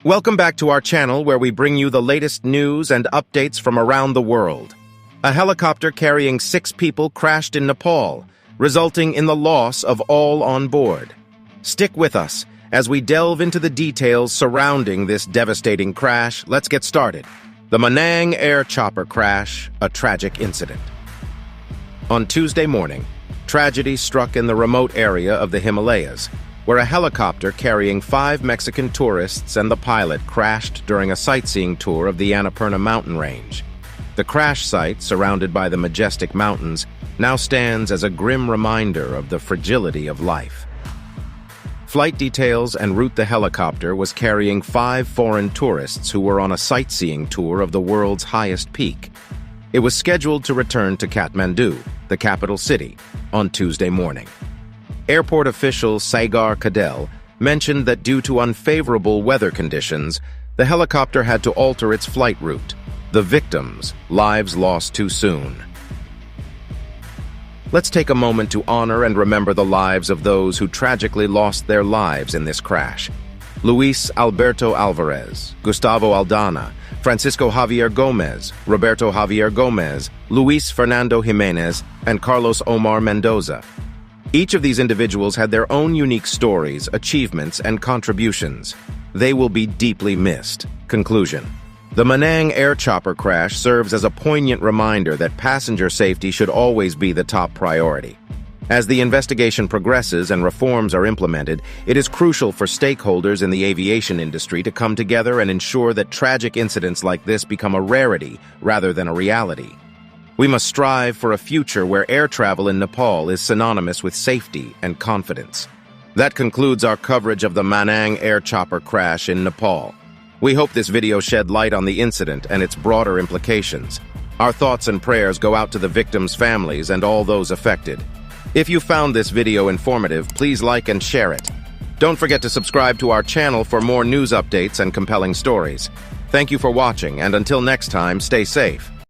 Welcome back to our channel where we bring you the latest news and updates from around the world. A helicopter carrying 6 people crashed in Nepal, resulting in the loss of all on board. Stick with us as we delve into the details surrounding this devastating crash. Let's get started. The Manang Air chopper crash, a tragic incident. On Tuesday morning, tragedy struck in the remote area of the Himalayas, where a helicopter carrying 5 Mexican tourists and the pilot crashed during a sightseeing tour of the Annapurna mountain range. The crash site, surrounded by the majestic mountains, now stands as a grim reminder of the fragility of life. Flight details en route the helicopter was carrying 5 foreign tourists who were on a sightseeing tour of the world's highest peak. It was scheduled to return to Kathmandu, the capital city, on Tuesday morning. Airport official Sagar Kadel mentioned that due to unfavorable weather conditions, the helicopter had to alter its flight route. The victims' lives lost too soon. Let's take a moment to honor and remember the lives of those who tragically lost their lives in this crash. Luis Alberto Alvarez, Gustavo Aldana, Francisco Javier Gomez, Roberto Javier Gomez, Luis Fernando Jimenez, and Carlos Omar Mendoza. Each of these individuals had their own unique stories, achievements, and contributions. They will be deeply missed. Conclusion. The Manang Air chopper crash serves as a poignant reminder that passenger safety should always be the top priority. As the investigation progresses and reforms are implemented, it is crucial for stakeholders in the aviation industry to come together and ensure that tragic incidents like this become a rarity rather than a reality. We must strive for a future where air travel in Nepal is synonymous with safety and confidence. That concludes our coverage of the Manang Air chopper crash in Nepal. We hope this video shed light on the incident and its broader implications. Our thoughts and prayers go out to the victims' families and all those affected. If you found this video informative, please like and share it. Don't forget to subscribe to our channel for more news updates and compelling stories. Thank you for watching, and until next time, stay safe.